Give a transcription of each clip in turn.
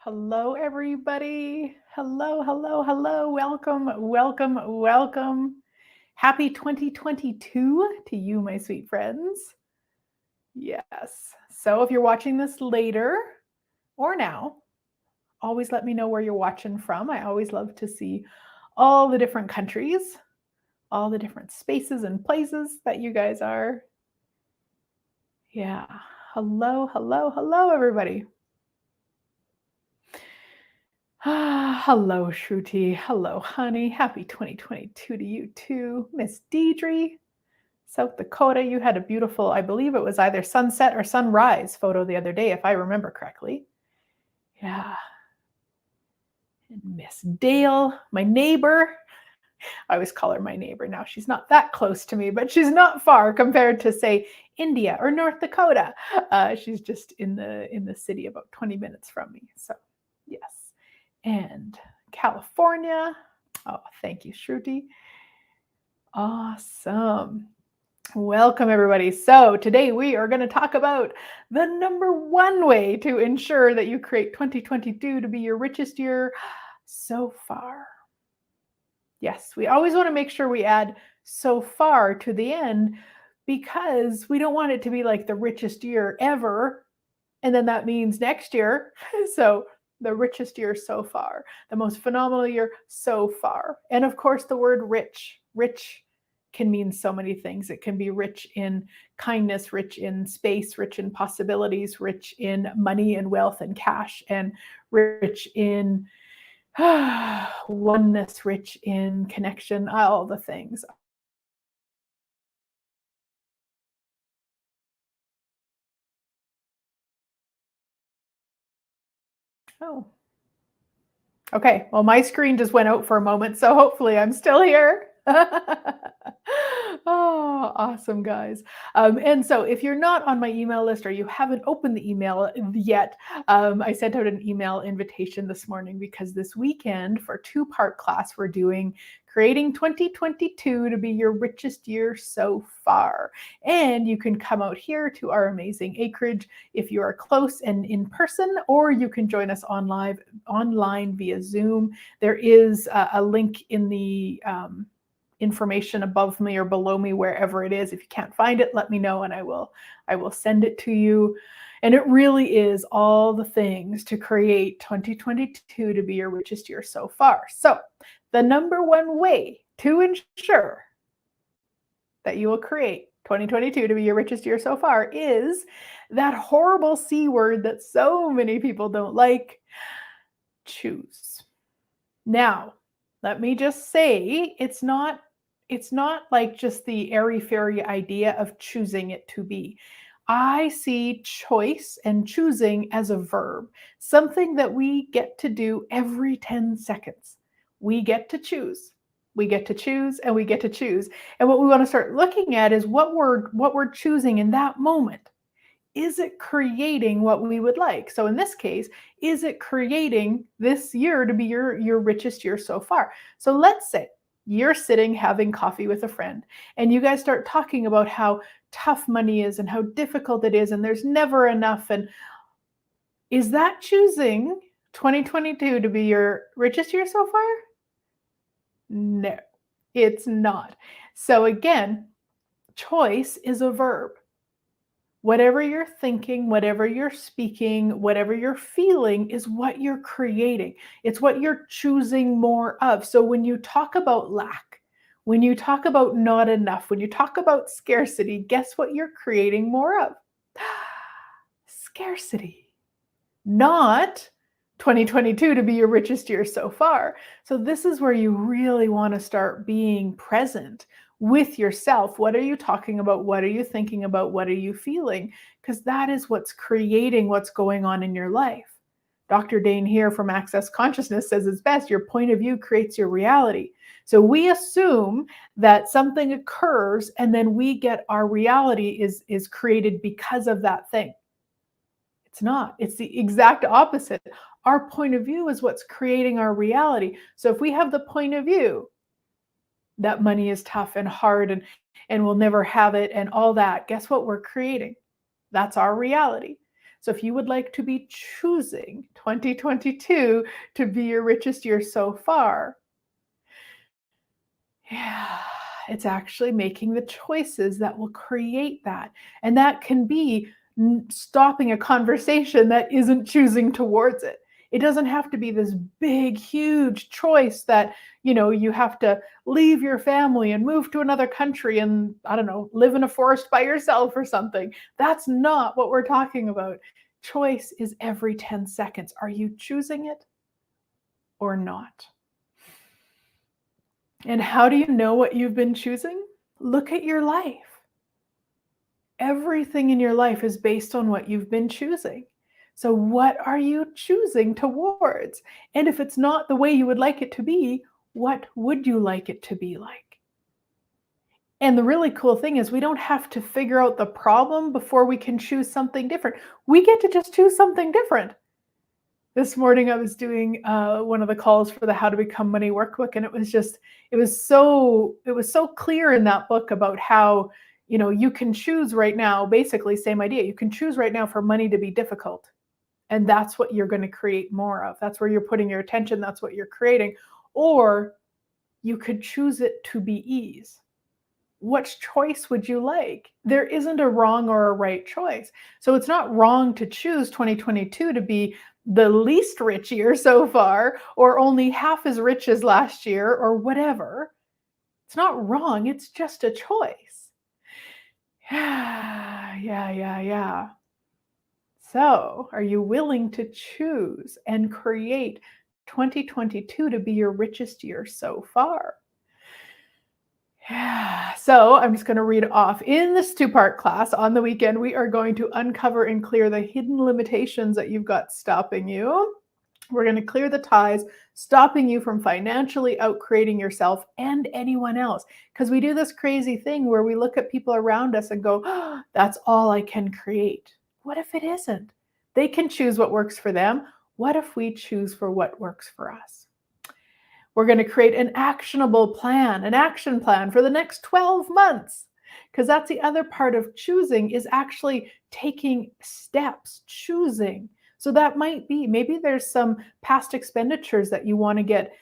Hello, everybody. Hello, hello, hello. Welcome, welcome, welcome. Happy 2022 to you, my sweet friends. Yes. So if you're watching this later or now, always let me know where you're watching from. I always love to see all the different countries, all the different spaces and places that you guys are. Yeah. Hello, hello, hello, everybody. Hello, Shruti. Hello, honey. Happy 2022 to you too. Miss Deidre, South Dakota. You had a beautiful, I believe it was either sunset or sunrise photo the other day, if I remember correctly. Yeah. And Miss Dale, my neighbor. I always call her my neighbor now. She's not that close to me, but she's not far compared to, say, India or North Dakota. She's just in the city about 20 minutes from me. So, yes. And California. Oh, thank you, Shruti. Awesome. Welcome, everybody. So today we are going to talk about the number one way to ensure that you create 2022 to be your richest year so far. Yes, we always want to make sure we add so far to the end because we don't want it to be like the richest year ever. And then that means next year. So the richest year so far, the most phenomenal year so far. And of course, the word rich. Rich can mean so many things. It can be rich in kindness, rich in space, rich in possibilities, rich in money and wealth and cash, and rich in oneness, rich in connection, all the things. Oh, okay. Well, my screen just went out for a moment, so hopefully I'm still here. Oh, awesome, guys. And so if you're not on my email list or you haven't opened the email yet, I sent out an email invitation this morning because this weekend for two-part class, we're doing creating 2022 to be your richest year so far. And you can come out here to our amazing acreage if you are close and in person, or you can join us online via Zoom. There is a link in the information above me or below me, wherever it is. If you can't find it, let me know and I will send it to you. And it really is all the things to create 2022 to be your richest year so far. So the number one way to ensure that you will create 2022 to be your richest year so far is that horrible C word that so many people don't like: choose. Now, let me just say, it's not like just the airy-fairy idea of choosing it to be. I see choice and choosing as a verb, something that we get to do every 10 seconds. We get to choose. We get to choose and we get to choose. And what we want to start looking at is what we're choosing in that moment. Is it creating what we would like? So in this case, is it creating this year to be your richest year so far? So let's say you're sitting having coffee with a friend and you guys start talking about how tough money is and how difficult it is and there's never enough. And is that choosing 2022 to be your richest year so far? No, it's not. So again, choice is a verb. Whatever you're thinking, whatever you're speaking, whatever you're feeling is what you're creating. It's what you're choosing more of. So when you talk about lack, when you talk about not enough, when you talk about scarcity, guess what you're creating more of? Scarcity. Not 2022 to be your richest year so far. So this is where you really want to start being present with yourself. What are you talking about? What are you thinking about? What are you feeling? Because that is what's creating what's going on in your life. Dr. Dane here from Access Consciousness says it's best. Your point of view creates your reality. So we assume that something occurs and then we get our reality is created because of that thing. It's not. It's the exact opposite. Our point of view is what's creating our reality. So if we have the point of view that money is tough and hard and we'll never have it and all that, guess what we're creating? That's our reality. So if you would like to be choosing 2022 to be your richest year so far, yeah, it's actually making the choices that will create that. And that can be stopping a conversation that isn't choosing towards it. It doesn't have to be this big, huge choice that, you have to leave your family and move to another country and, I don't know, live in a forest by yourself or something. That's not what we're talking about. Choice is every 10 seconds. Are you choosing it or not? And how do you know what you've been choosing? Look at your life. Everything in your life is based on what you've been choosing. So, what are you choosing towards? And if it's not the way you would like it to be, what would you like it to be like? And the really cool thing is, we don't have to figure out the problem before we can choose something different. We get to just choose something different. This morning I was doing one of the calls for the How to Become Money workbook, and it was so clear in that book about how, you can choose right now, basically same idea. You can choose right now for money to be difficult. And that's what you're going to create more of. That's where you're putting your attention. That's what you're creating. Or you could choose it to be ease. Which choice would you like? There isn't a wrong or a right choice. So it's not wrong to choose 2022 to be the least rich year so far, or only half as rich as last year, or whatever. It's not wrong. It's just a choice. Yeah. So, are you willing to choose and create 2022 to be your richest year so far? Yeah. So I'm just going to read off. In this two-part class on the weekend, we are going to uncover and clear the hidden limitations that you've got stopping you. We're going to clear the ties stopping you from financially outcreating yourself and anyone else. Because we do this crazy thing where we look at people around us and go, oh, that's all I can create. What if it isn't? They can choose what works for them. What if we choose for what works for us? We're going to create an actionable plan, an action plan for the next 12 months. Because that's the other part of choosing, is actually taking steps, choosing. So that might be, maybe there's some past expenditures that you want to get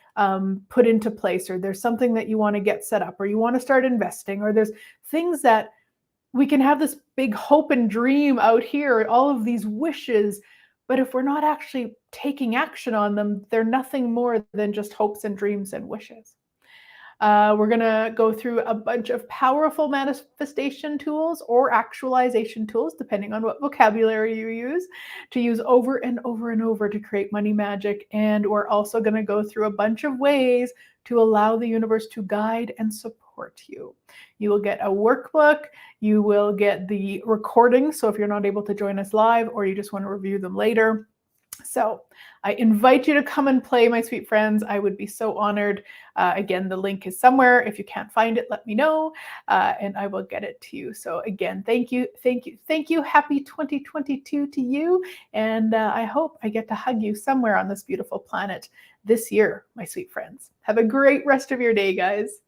put into place, or there's something that you want to get set up, or you want to start investing, or there's things that we can have this big hope and dream out here, all of these wishes, but if we're not actually taking action on them, they're nothing more than just hopes and dreams and wishes. We're going to go through a bunch of powerful manifestation tools or actualization tools, depending on what vocabulary you use, to use over and over and over to create money magic. And we're also going to go through a bunch of ways to allow the universe to guide and support you. You will get a workbook. You will get the recording. So if you're not able to join us live, or you just want to review them later. So I invite you to come and play, my sweet friends. I would be so honored. Again, the link is somewhere. If you can't find it, let me know, and I will get it to you. So again, thank you. Happy 2022 to you. And I hope I get to hug you somewhere on this beautiful planet this year, my sweet friends. Have a great rest of your day, guys.